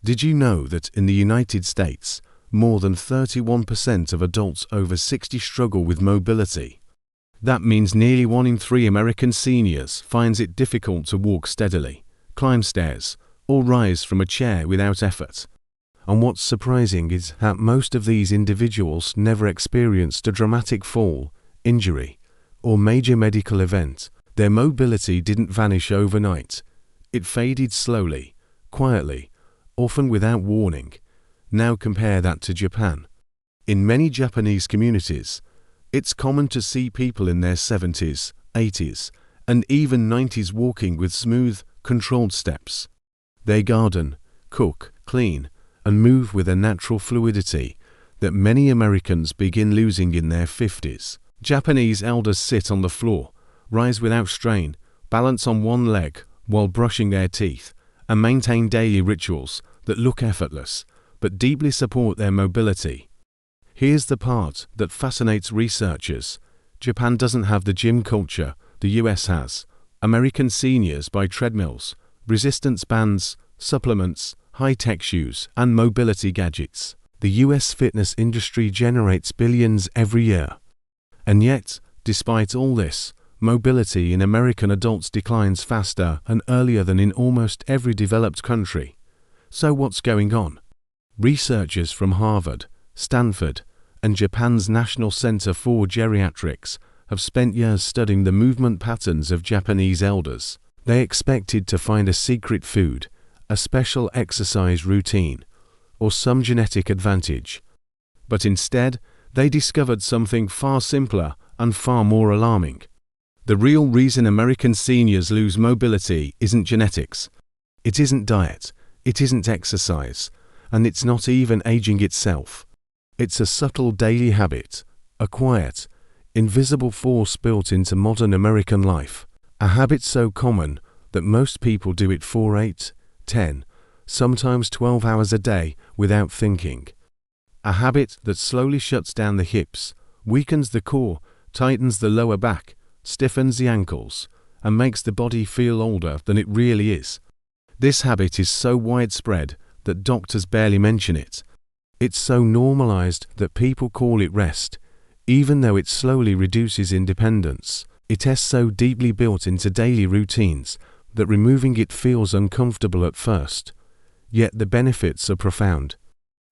Did you know that in the United States, more than 31% of adults over 60 struggle with mobility? That means nearly 1 in 3 American seniors finds it difficult to walk steadily, climb stairs, or rise from a chair without effort. And what's surprising is that most of these individuals never experienced a dramatic fall, injury, or major medical event. Their mobility didn't vanish overnight. It faded slowly, quietly, often without warning. Now compare that to Japan. In many Japanese communities, it's common to see people in their 70s, 80s, and even 90s walking with smooth, controlled steps. They garden, cook, clean, and move with a natural fluidity that many Americans begin losing in their 50s. Japanese elders sit on the floor, rise without strain, balance on one leg while brushing their teeth, and maintain daily rituals that look effortless but deeply support their mobility. Here's the part that fascinates researchers. Japan doesn't have the gym culture the US has. American seniors buy treadmills, resistance bands, supplements, high-tech shoes, and mobility gadgets. The US fitness industry generates billions every year. And yet, despite all this, mobility in American adults declines faster and earlier than in almost every developed country. So what's going on? Researchers from Harvard, Stanford, and Japan's National Center for Geriatrics have spent years studying the movement patterns of Japanese elders. They expected to find a secret food, a special exercise routine, or some genetic advantage. But instead, they discovered something far simpler and far more alarming. The real reason American seniors lose mobility isn't genetics. It isn't diet. It isn't exercise. And it's not even aging itself. It's a subtle daily habit, a quiet, invisible force built into modern American life. A habit so common that most people do it for 8, 10, sometimes 12 hours a day without thinking. A habit that slowly shuts down the hips, weakens the core, tightens the lower back, stiffens the ankles, and makes the body feel older than it really is. This habit is so widespread that doctors barely mention it. It's so normalized that people call it rest, even though it slowly reduces independence. It is so deeply built into daily routines that removing it feels uncomfortable at first. Yet the benefits are profound.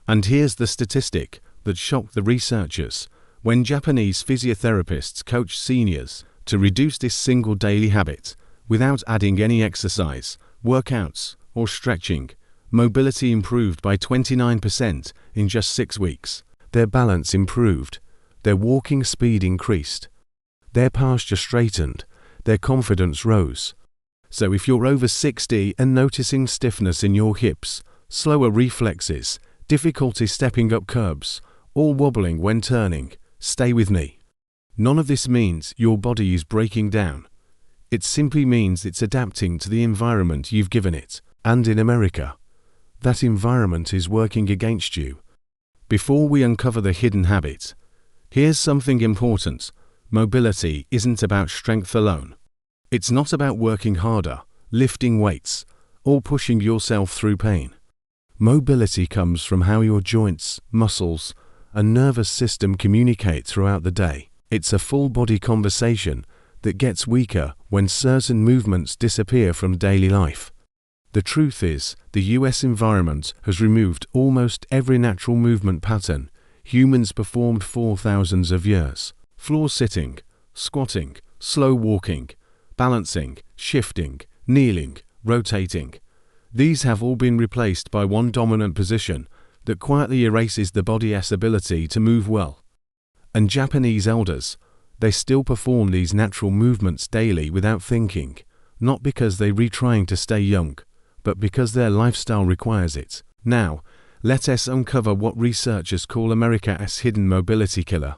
And here's the statistic that shocked the researchers. When Japanese physiotherapists coach seniors to reduce this single daily habit, without adding any exercise, workouts, or stretching, mobility improved by 29% in just 6 weeks. Their balance improved, their walking speed increased, their posture straightened, their confidence rose. So if you're over 60 and noticing stiffness in your hips, slower reflexes, difficulty stepping up curbs, or wobbling when turning, stay with me. None of this means your body is breaking down. It simply means it's adapting to the environment you've given it. And in America, that environment is working against you. Before we uncover the hidden habit, here's something important. Mobility isn't about strength alone. It's not about working harder, lifting weights, or pushing yourself through pain. Mobility comes from how your joints, muscles, and nervous system communicate throughout the day. It's a full-body conversation that gets weaker when certain movements disappear from daily life. The truth is, the US environment has removed almost every natural movement pattern humans performed for thousands of years. Floor sitting, squatting, slow walking, balancing, shifting, kneeling, rotating. These have all been replaced by one dominant position that quietly erases the body's ability to move well. And Japanese elders, they still perform these natural movements daily without thinking, not because they're retrying to stay young, but because their lifestyle requires it. Now, let us uncover what researchers call America's hidden mobility killer.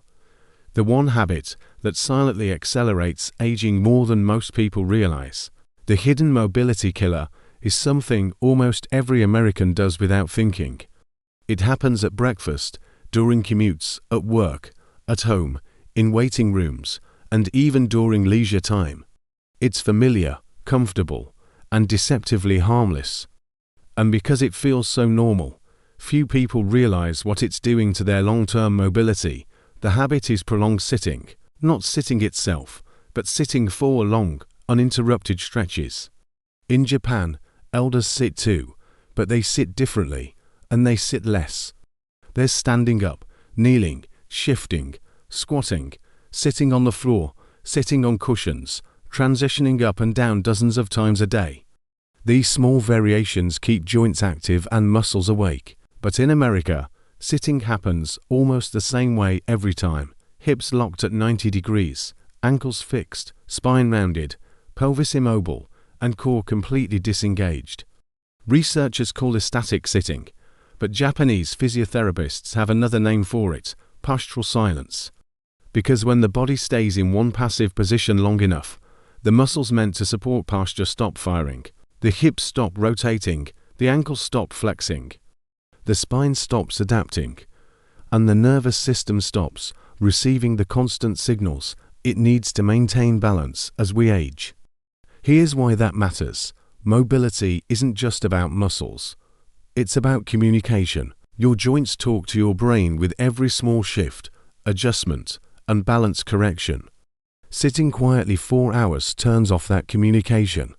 The one habit that silently accelerates aging more than most people realize. The hidden mobility killer is something almost every American does without thinking. It happens at breakfast, during commutes, at work, at home, in waiting rooms, and even during leisure time. It's familiar, comfortable, and deceptively harmless. And because it feels so normal, few people realize what it's doing to their long-term mobility. The habit is prolonged sitting, not sitting itself, but sitting for long, uninterrupted stretches. In Japan, elders sit too, but they sit differently, and they sit less. There's standing up, kneeling, shifting, squatting, sitting on the floor, sitting on cushions, transitioning up and down dozens of times a day. These small variations keep joints active and muscles awake. But in America, sitting happens almost the same way every time. Hips locked at 90 degrees, ankles fixed, spine rounded, pelvis immobile, and core completely disengaged. Researchers call this static sitting, but Japanese physiotherapists have another name for it: postural silence. Because when the body stays in one passive position long enough, the muscles meant to support posture stop firing. The hips stop rotating, the ankles stop flexing. The spine stops adapting, and the nervous system stops receiving the constant signals it needs to maintain balance as we age. Here's why that matters. Mobility isn't just about muscles. It's about communication. Your joints talk to your brain with every small shift, adjustment, and balance correction. Sitting quietly 4 hours turns off that communication.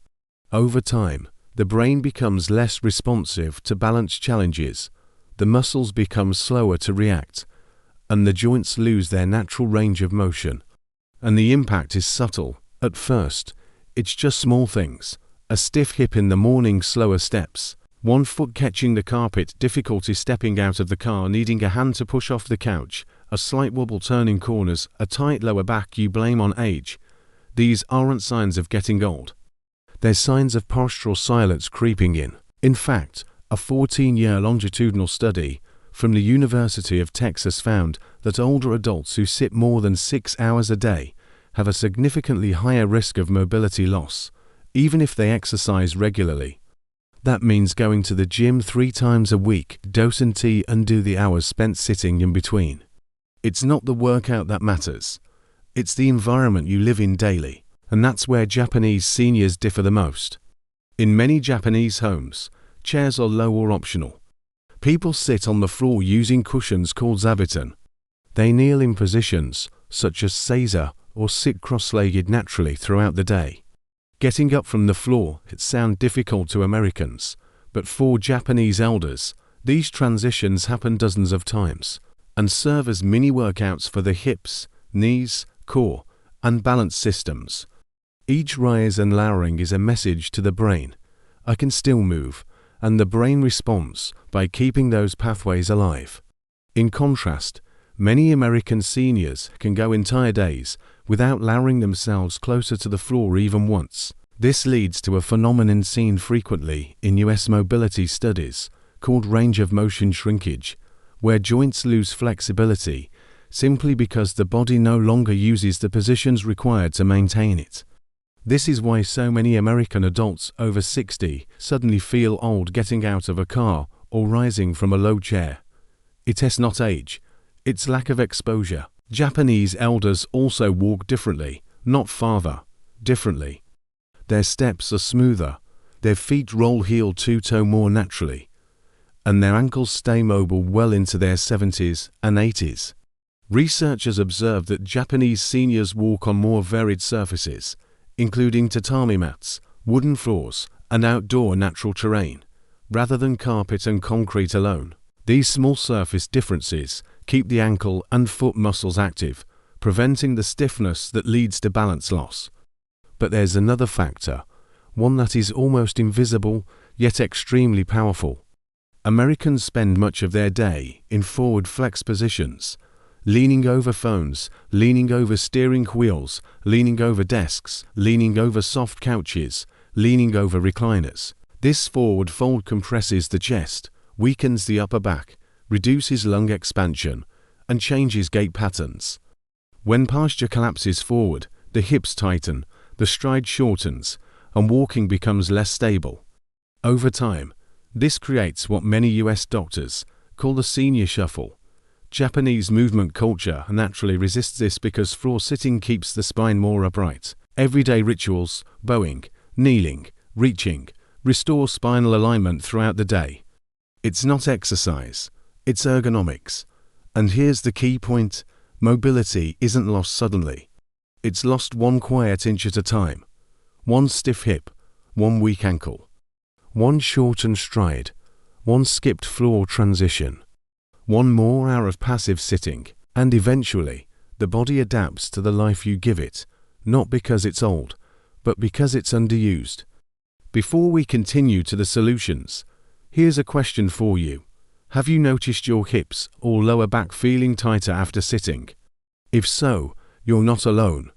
Over time, the brain becomes less responsive to balance challenges, the muscles become slower to react, and the joints lose their natural range of motion. And the impact is subtle. At first, it's just small things: a stiff hip in the morning, slower steps, one foot catching the carpet, difficulty stepping out of the car, needing a hand to push off the couch, a slight wobble turning corners, a tight lower back you blame on age. These aren't signs of getting old. They're signs of postural silence creeping in. In fact, a 14-year longitudinal study from the University of Texas found that older adults who sit more than 6 hours a day have a significantly higher risk of mobility loss, even if they exercise regularly. That means going to the gym 3 times a week, dose and tea, and do the hours spent sitting in between. It's not the workout that matters. It's the environment you live in daily, and that's where Japanese seniors differ the most. In many Japanese homes, chairs are low or optional. People sit on the floor using cushions called zabuton. They kneel in positions such as seiza or sit cross-legged naturally throughout the day. Getting up from the floor, it sounds difficult to Americans, but for Japanese elders, these transitions happen dozens of times and serve as mini workouts for the hips, knees, core, and balance systems. Each rise and lowering is a message to the brain: I can still move, and the brain responds by keeping those pathways alive. In contrast, many American seniors can go entire days without lowering themselves closer to the floor even once. This leads to a phenomenon seen frequently in US mobility studies called range of motion shrinkage, where joints lose flexibility simply because the body no longer uses the positions required to maintain it. This is why so many American adults over 60 suddenly feel old getting out of a car or rising from a low chair. It is not age, it's lack of exposure. Japanese elders also walk differently, not farther, differently. Their steps are smoother, their feet roll heel to toe more naturally, and their ankles stay mobile well into their 70s and 80s. Researchers observed that Japanese seniors walk on more varied surfaces, including tatami mats, wooden floors, and outdoor natural terrain, rather than carpet and concrete alone. These small surface differences keep the ankle and foot muscles active, preventing the stiffness that leads to balance loss. But there's another factor, one that is almost invisible yet extremely powerful. Americans spend much of their day in forward flex positions, leaning over phones, leaning over steering wheels, leaning over desks, leaning over soft couches, leaning over recliners. This forward fold compresses the chest, weakens the upper back, reduces lung expansion, and changes gait patterns. When posture collapses forward, the hips tighten, the stride shortens, and walking becomes less stable. Over time, this creates what many US doctors call the senior shuffle. Japanese movement culture naturally resists this because floor sitting keeps the spine more upright. Everyday rituals, bowing, kneeling, reaching, restore spinal alignment throughout the day. It's not exercise, it's ergonomics. And here's the key point: mobility isn't lost suddenly. It's lost one quiet inch at a time. One stiff hip, one weak ankle, one shortened stride, one skipped floor transition, one more hour of passive sitting, and eventually, the body adapts to the life you give it, not because it's old, but because it's underused. Before we continue to the solutions, here's a question for you. Have you noticed your hips or lower back feeling tighter after sitting? If so, you're not alone,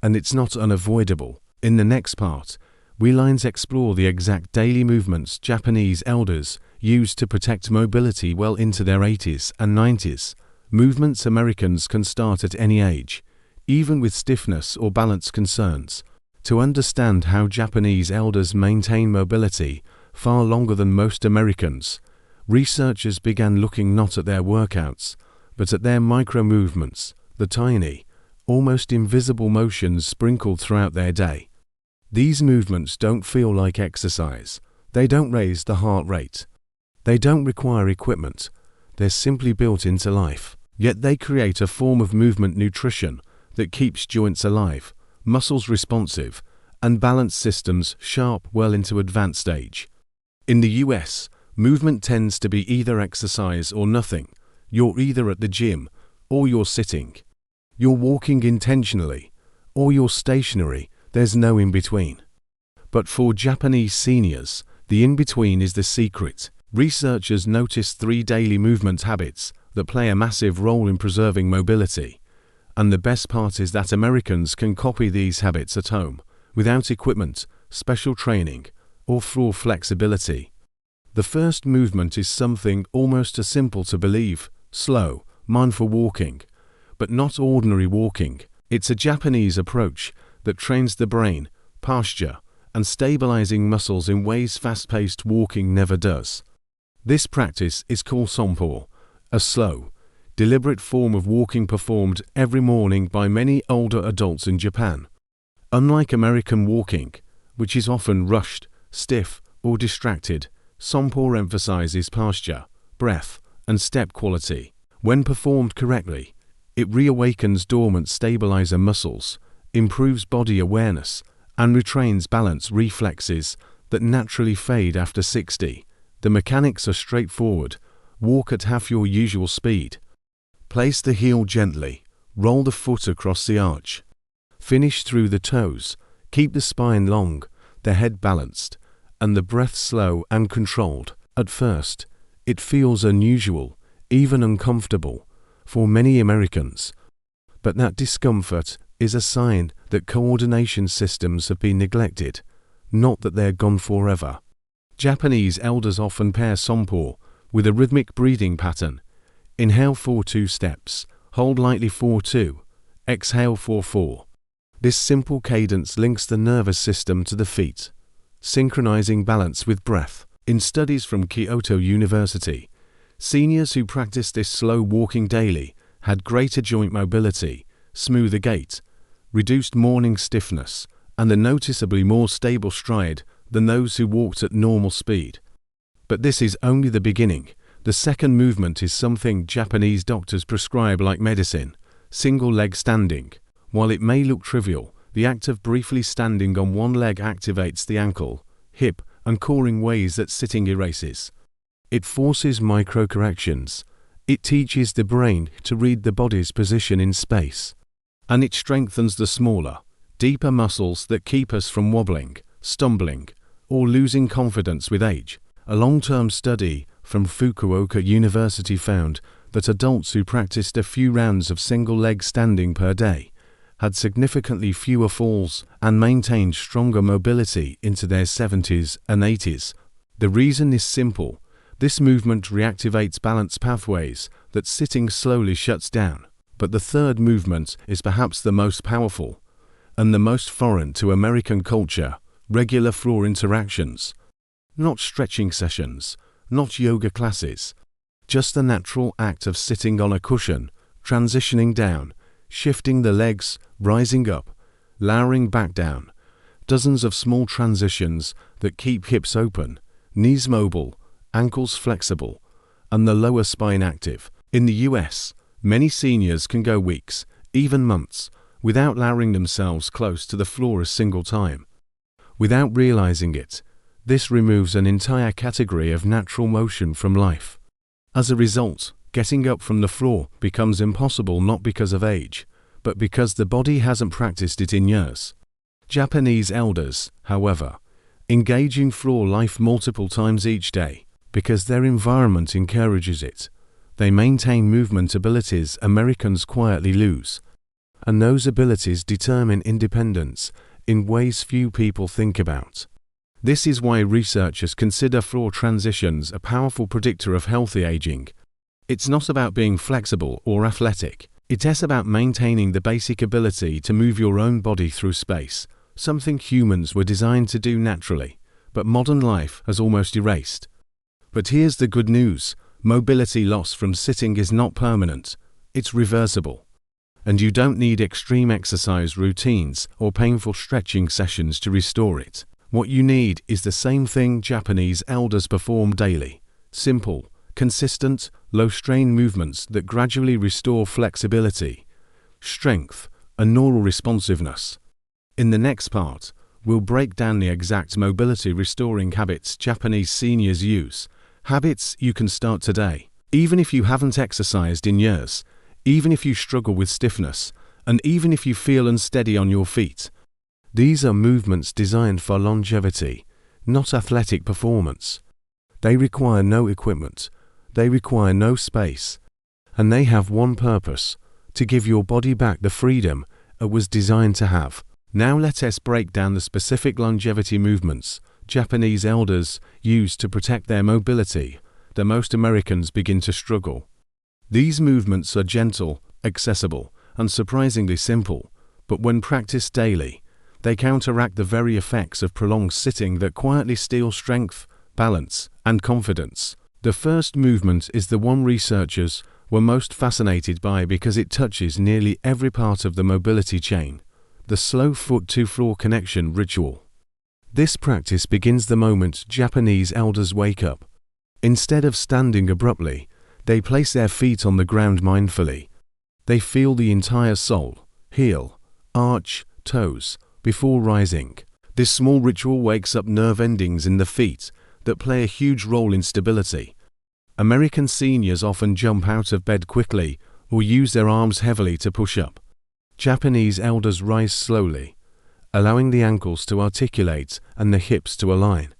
and it's not unavoidable. In the next part, we'll explore the exact daily movements Japanese elders use to protect mobility well into their 80s and 90s. Movements Americans can start at any age, even with stiffness or balance concerns. To understand how Japanese elders maintain mobility far longer than most Americans, researchers began looking not at their workouts, but at their micro-movements, the tiny, almost invisible motions sprinkled throughout their day. These movements don't feel like exercise. They don't raise the heart rate. They don't require equipment. They're simply built into life. Yet they create a form of movement nutrition that keeps joints alive, muscles responsive, and balance systems sharp well into advanced age. In the US, movement tends to be either exercise or nothing. You're either at the gym, or you're sitting. You're walking intentionally, or you're stationary. There's no in-between. But for Japanese seniors, the in-between is the secret. Researchers noticed 3 daily movement habits that play a massive role in preserving mobility. And the best part is that Americans can copy these habits at home, without equipment, special training, or floor flexibility. The first movement is something almost as simple to believe: slow, mindful walking. But not ordinary walking. It's a Japanese approach that trains the brain, posture, and stabilizing muscles in ways fast-paced walking never does. This practice is called sonpo, a slow, deliberate form of walking performed every morning by many older adults in Japan. Unlike American walking, which is often rushed, stiff, or distracted, sonpo emphasizes posture, breath, and step quality. When performed correctly, it reawakens dormant stabilizer muscles, improves body awareness, and retrains balance reflexes that naturally fade after 60. The mechanics are straightforward. Walk at half your usual speed. Place the heel gently. Roll the foot across the arch. Finish through the toes. Keep the spine long, the head balanced, and the breath slow and controlled. At first, it feels unusual, even uncomfortable, for many Americans. But that discomfort is a sign that coordination systems have been neglected, not that they're gone forever. Japanese elders often pair sonpo with a rhythmic breathing pattern. Inhale for 2 steps, hold lightly for 2, exhale for 4. This simple cadence links the nervous system to the feet, synchronizing balance with breath. In studies from Kyoto University, seniors who practiced this slow walking daily had greater joint mobility, smoother gait, reduced morning stiffness, and a noticeably more stable stride than those who walked at normal speed. But this is only the beginning. The second movement is something Japanese doctors prescribe like medicine: single leg standing. While it may look trivial, the act of briefly standing on one leg activates the ankle, hip, and core in ways that sitting erases. It forces micro-corrections. It teaches the brain to read the body's position in space. And it strengthens the smaller, deeper muscles that keep us from wobbling, stumbling, or losing confidence with age. A long-term study from Fukuoka University found that adults who practiced a few rounds of single-leg standing per day had significantly fewer falls and maintained stronger mobility into their 70s and 80s. The reason is simple. This movement reactivates balance pathways that sitting slowly shuts down. But the third movement is perhaps the most powerful and the most foreign to American culture: regular floor interactions. Not stretching sessions, not yoga classes, just the natural act of sitting on a cushion, transitioning down, shifting the legs, rising up, lowering back down. dozens of small transitions that keep hips open, knees mobile, ankles flexible, and the lower spine active. In the US, many seniors can go weeks, even months, without lowering themselves close to the floor a single time. Without realizing it, this removes an entire category of natural motion from life. As a result, getting up from the floor becomes impossible not because of age, but because the body hasn't practiced it in years. Japanese elders, however, engaging floor life multiple times each day because their environment encourages it. They maintain movement abilities Americans quietly lose, and those abilities determine independence in ways few people think about. This is why researchers consider floor transitions a powerful predictor of healthy aging. It's not about being flexible or athletic. It's about maintaining the basic ability to move your own body through space, something humans were designed to do naturally, but modern life has almost erased. But here's the good news. Mobility loss from sitting is not permanent. It's reversible. And you don't need extreme exercise routines or painful stretching sessions to restore it. What you need is the same thing Japanese elders perform daily: simple, consistent, low-strain movements that gradually restore flexibility, strength, and neural responsiveness. In the next part, we'll break down the exact mobility restoring habits Japanese seniors use, habits you can start today, even if you haven't exercised in years, even if you struggle with stiffness, and even if you feel unsteady on your feet. These are movements designed for longevity, not athletic performance. They require no equipment, they require no space, and they have one purpose: to give your body back the freedom it was designed to have. Now let us break down the specific longevity movements Japanese elders use to protect their mobility that most Americans begin to struggle. These movements are gentle, accessible, and surprisingly simple, but when practiced daily, they counteract the very effects of prolonged sitting that quietly steal strength, balance, and confidence. The first movement is the one researchers were most fascinated by because it touches nearly every part of the mobility chain: the slow foot-to-floor connection ritual. This practice begins the moment Japanese elders wake up. Instead of standing abruptly, they place their feet on the ground mindfully. They feel the entire sole, heel, arch, toes, before rising. This small ritual wakes up nerve endings in the feet that play a huge role in stability. American seniors often jump out of bed quickly or use their arms heavily to push up. Japanese elders rise slowly, allowing the ankles to articulate and the hips to align.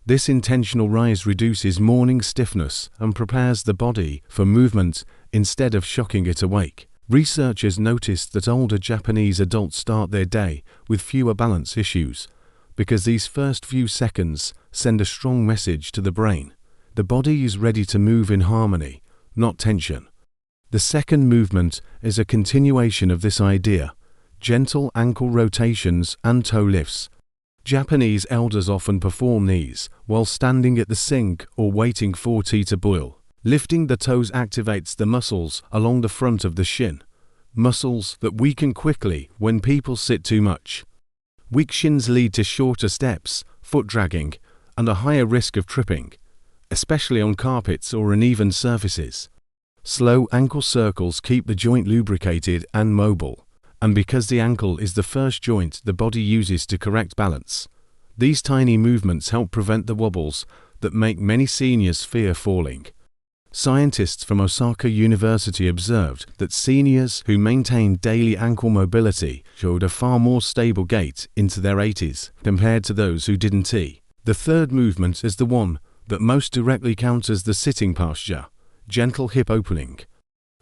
This intentional rise reduces morning stiffness and prepares the body for movement instead of shocking it awake. Researchers noticed that older Japanese adults start their day with fewer balance issues because these first few seconds send a strong message to the brain. The body is ready to move in harmony, not tension. The second movement is a continuation of this idea: gentle ankle rotations and toe lifts. Japanese elders often perform these while standing at the sink or waiting for tea to boil. Lifting the toes activates the muscles along the front of the shin, muscles that weaken quickly when people sit too much. Weak shins lead to shorter steps, foot dragging, and a higher risk of tripping, especially on carpets or uneven surfaces. Slow ankle circles keep the joint lubricated and mobile, and because the ankle is the first joint the body uses to correct balance, these tiny movements help prevent the wobbles that make many seniors fear falling. Scientists from Osaka University observed that seniors who maintained daily ankle mobility showed a far more stable gait into their 80s compared to those who didn't. The third movement is the one that most directly counters the sitting posture: gentle hip opening.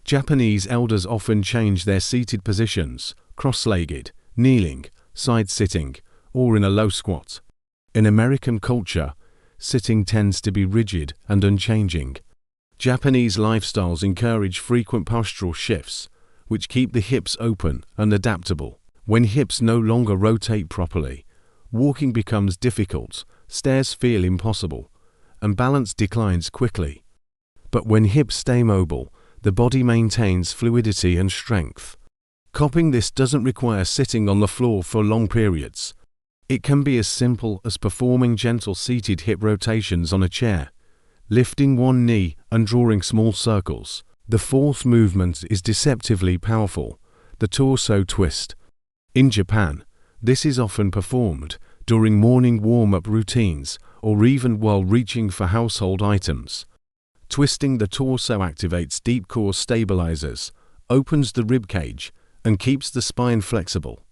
Japanese elders often change their seated positions: cross-legged, kneeling, side-sitting, or in a low squat. In American culture, sitting tends to be rigid and unchanging. Japanese lifestyles encourage frequent postural shifts, which keep the hips open and adaptable. When hips no longer rotate properly, walking becomes difficult, stairs feel impossible, and balance declines quickly. But when hips stay mobile, the body maintains fluidity and strength. Copying this doesn't require sitting on the floor for long periods. It can be as simple as performing gentle seated hip rotations on a chair, lifting one knee and drawing small circles. The fourth movement is deceptively powerful, the torso twist. In Japan, this is often performed during morning warm-up routines or even while reaching for household items. Twisting the torso activates deep core stabilizers, opens the rib cage, and keeps the spine flexible.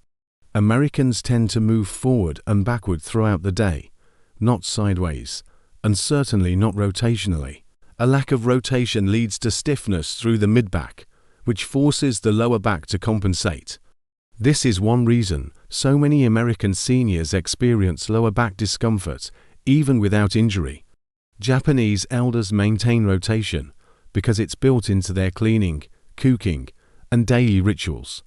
Americans tend to move forward and backward throughout the day, not sideways, and certainly not rotationally. A lack of rotation leads to stiffness through the mid-back, which forces the lower back to compensate. This is one reason so many American seniors experience lower back discomfort, even without injury. Japanese elders maintain rotation because it's built into their cleaning, cooking, and daily rituals.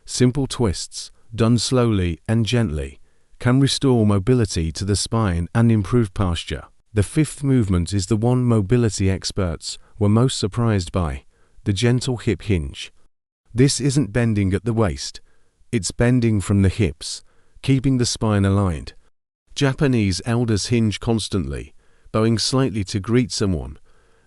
Simple twists, done slowly and gently, can restore mobility to the spine and improve posture. The fifth movement is the one mobility experts were most surprised by, the gentle hip hinge. This isn't bending at the waist, it's bending from the hips, keeping the spine aligned. Japanese elders hinge constantly, bowing slightly to greet someone,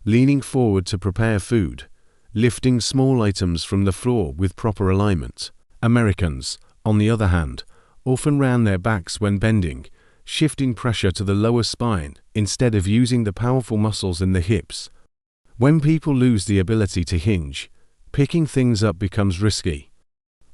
leaning forward to prepare food, lifting small items from the floor with proper alignment. Americans, on the other hand, often round their backs when bending, shifting pressure to the lower spine instead of using the powerful muscles in the hips. When people lose the ability to hinge, picking things up becomes risky.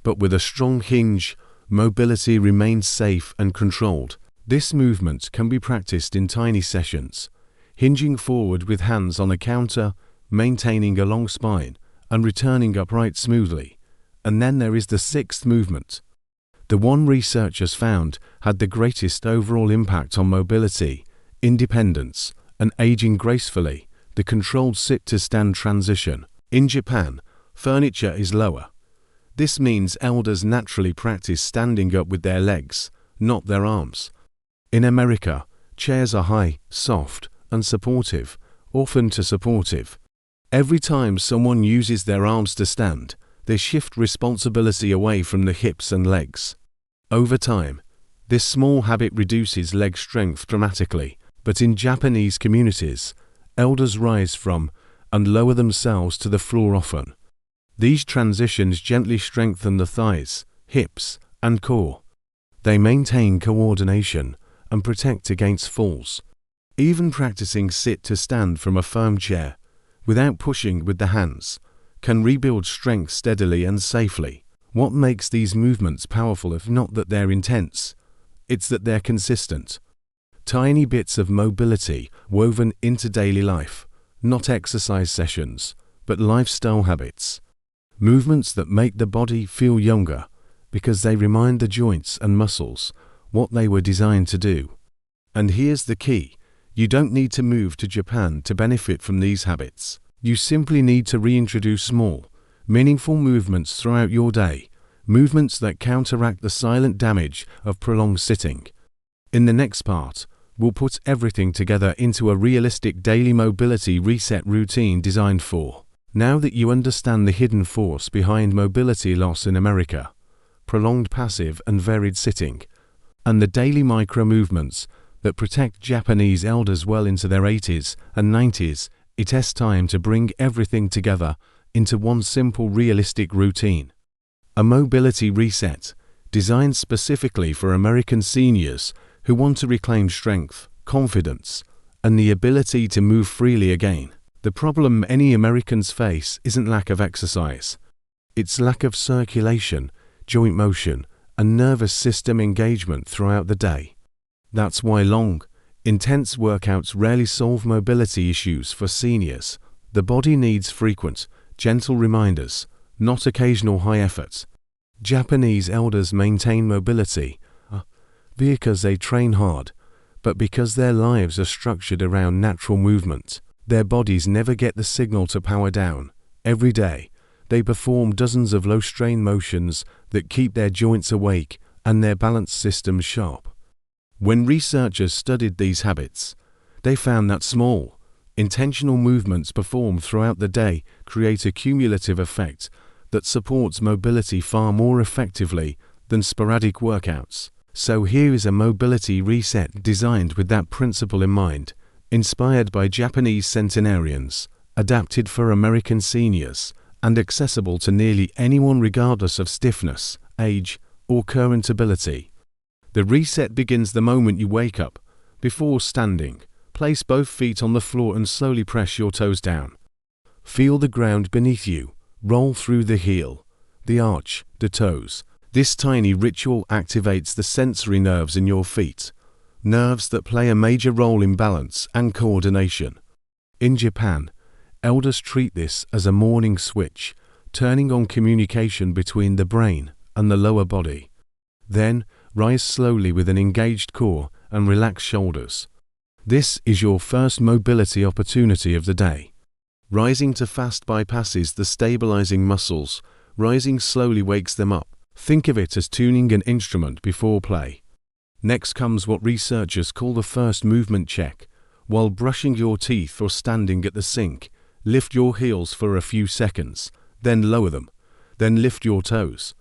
But with a strong hinge, mobility remains safe and controlled. This movement can be practiced in tiny sessions, hinging forward with hands on a counter, maintaining a long spine, and returning upright smoothly. And then there is the sixth movement. The one researchers found had the greatest overall impact on mobility, independence, and aging gracefully, the controlled sit-to-stand transition. In Japan, furniture is lower. This means elders naturally practice standing up with their legs, not their arms. In America, chairs are high, soft, and supportive, often too supportive. Every time someone uses their arms to stand, they shift responsibility away from the hips and legs. Over time, this small habit reduces leg strength dramatically, but in Japanese communities, elders rise from and lower themselves to the floor often. These transitions gently strengthen the thighs, hips, and core. They maintain coordination and protect against falls. Even practicing sit-to-stand from a firm chair, without pushing with the hands, can rebuild strength steadily and safely. What makes these movements powerful if not that they're intense? It's that they're consistent. Tiny bits of mobility woven into daily life, not exercise sessions, but lifestyle habits. Movements that make the body feel younger because they remind the joints and muscles what they were designed to do. And here's the key: you don't need to move to Japan to benefit from these habits. You simply need to reintroduce small, meaningful movements throughout your day, movements that counteract the silent damage of prolonged sitting. In the next part, we'll put everything together into a realistic daily mobility reset routine designed for. Now that you understand the hidden force behind mobility loss in America, prolonged passive and varied sitting, and the daily micro-movements that protect Japanese elders well into their 80s and 90s, it's time to bring everything together into one simple realistic routine. A mobility reset, designed specifically for American seniors who want to reclaim strength, confidence, and the ability to move freely again. The problem many Americans face isn't lack of exercise. It's lack of circulation, joint motion, and nervous system engagement throughout the day. That's why long, intense workouts rarely solve mobility issues for seniors. The body needs frequent, gentle reminders, not occasional high efforts. Japanese elders maintain mobility, because they train hard, but because their lives are structured around natural movement. Their bodies never get the signal to power down. Every day, they perform dozens of low-strain motions that keep their joints awake and their balance systems sharp. When researchers studied these habits, they found that small, intentional movements performed throughout the day create a cumulative effect that supports mobility far more effectively than sporadic workouts. So here is a mobility reset designed with that principle in mind, inspired by Japanese centenarians, adapted for American seniors, and accessible to nearly anyone regardless of stiffness, age, or current ability. The reset begins the moment you wake up. Before standing, place both feet on the floor and slowly press your toes down. Feel the ground beneath you, roll through the heel, the arch, the toes. This tiny ritual activates the sensory nerves in your feet, nerves that play a major role in balance and coordination. In Japan, elders treat this as a morning switch, turning on communication between the brain and the lower body. Then, rise slowly with an engaged core and relaxed shoulders. This is your first mobility opportunity of the day. Rising to fast bypasses the stabilizing muscles. Rising slowly wakes them up. Think of it as tuning an instrument before play. Next comes what researchers call the first movement check. While brushing your teeth or standing at the sink, lift your heels for a few seconds, then lower them, then lift your toes.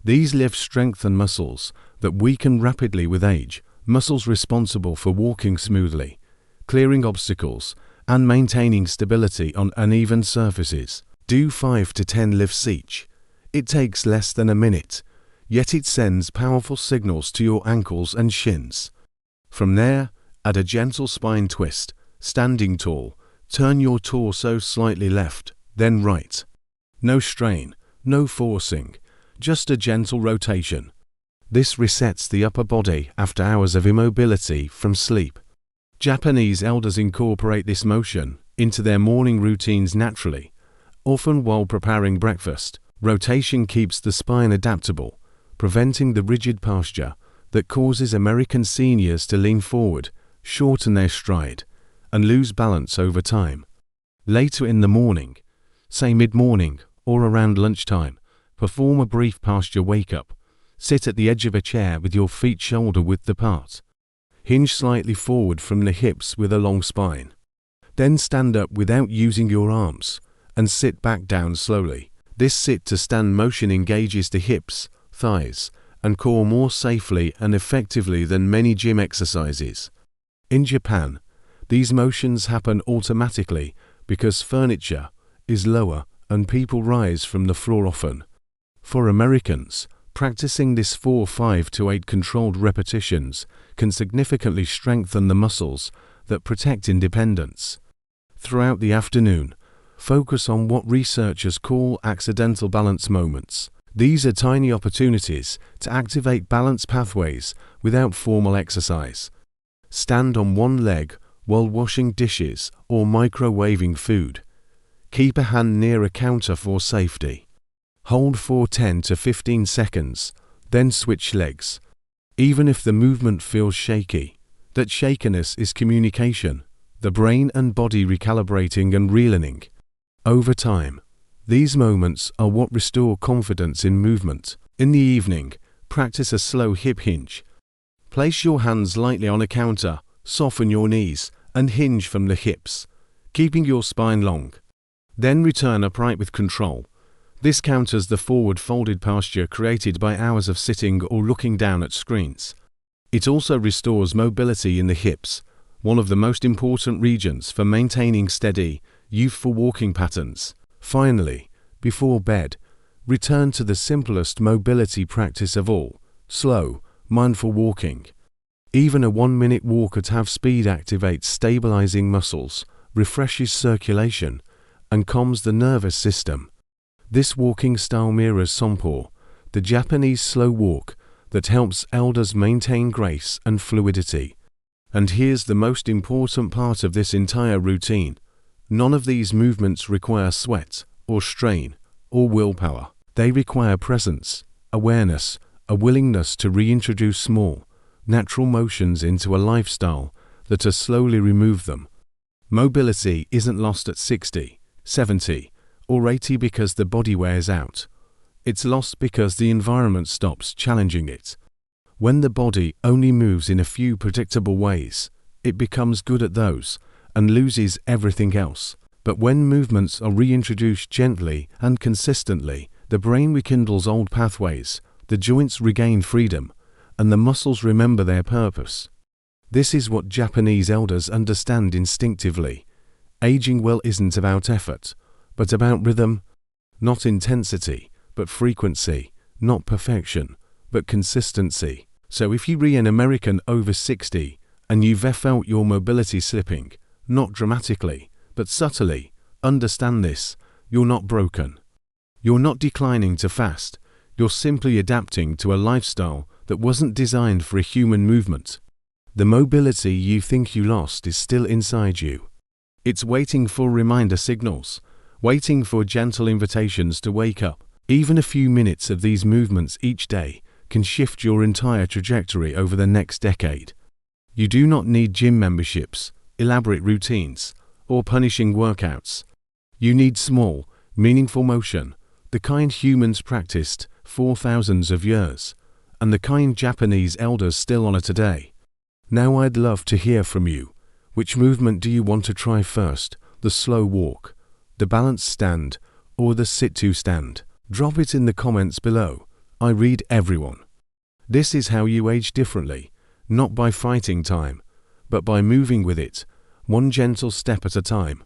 These lifts strengthen muscles that weaken rapidly with age, muscles responsible for walking smoothly, clearing obstacles, and maintaining stability on uneven surfaces. Do 5 to 10 lifts each. It takes less than a minute, yet it sends powerful signals to your ankles and shins. From there, add a gentle spine twist, standing tall, turn your torso slightly left, then right. No strain, no forcing, just a gentle rotation. This resets the upper body after hours of immobility from sleep. Japanese elders incorporate this motion into their morning routines naturally, often while preparing breakfast. Rotation keeps the spine adaptable, preventing the rigid posture that causes American seniors to lean forward, shorten their stride, and lose balance over time. Later in the morning, say mid-morning or around lunchtime, perform a brief posture wake-up. Sit at the edge of a chair with your feet shoulder-width apart. Hinge slightly forward from the hips with a long spine. Then stand up without using your arms, and sit back down slowly. This sit-to-stand motion engages the hips, thighs, and core more safely and effectively than many gym exercises. In Japan, these motions happen automatically because furniture is lower and people rise from the floor often. For Americans, practicing this 4, 5 to 8 controlled repetitions can significantly strengthen the muscles that protect independence. Throughout the afternoon, focus on what researchers call accidental balance moments. These are tiny opportunities to activate balance pathways without formal exercise. Stand on one leg while washing dishes or microwaving food. Keep a hand near a counter for safety. Hold for 10 to 15 seconds, then switch legs. Even if the movement feels shaky, that shakiness is communication, the brain and body recalibrating and realigning. Over time, these moments are what restore confidence in movement. In the evening, practice a slow hip hinge. Place your hands lightly on a counter, soften your knees, and hinge from the hips, keeping your spine long. Then return upright with control. This counters the forward folded posture created by hours of sitting or looking down at screens. It also restores mobility in the hips, one of the most important regions for maintaining steady, youthful walking patterns. Finally, before bed, return to the simplest mobility practice of all, slow, mindful walking. Even a 1-minute walk at half speed activates stabilizing muscles, refreshes circulation, and calms the nervous system. This walking style mirrors Sompo, the Japanese slow walk that helps elders maintain grace and fluidity. And here's the most important part of this entire routine. None of these movements require sweat, or strain, or willpower. They require presence, awareness, a willingness to reintroduce small, natural motions into a lifestyle that has slowly removed them. Mobility isn't lost at 60, 70, or 80 because the body wears out. It's lost because the environment stops challenging it. When the body only moves in a few predictable ways, it becomes good at those and loses everything else. But when movements are reintroduced gently and consistently, the brain rekindles old pathways, the joints regain freedom, and the muscles remember their purpose. This is what Japanese elders understand instinctively. Aging well isn't about effort, but about rhythm, not intensity, but frequency, not perfection, but consistency. So if you re an American over 60 and you've felt your mobility slipping, not dramatically, but subtly, understand this: you're not broken. You're not declining too fast. You're simply adapting to a lifestyle that wasn't designed for a human movement. The mobility you think you lost is still inside you. It's waiting for reminder signals, waiting for gentle invitations to wake up. Even a few minutes of these movements each day can shift your entire trajectory over the next decade. You do not need gym memberships, elaborate routines, or punishing workouts. You need small, meaningful motion, the kind humans practiced for thousands of years, and the kind Japanese elders still honor today. Now I'd love to hear from you. Which movement do you want to try first? The slow walk, the balanced stand, or the sit-to stand? Drop it in the comments below. I read everyone. This is how you age differently, not by fighting time, but by moving with it, one gentle step at a time.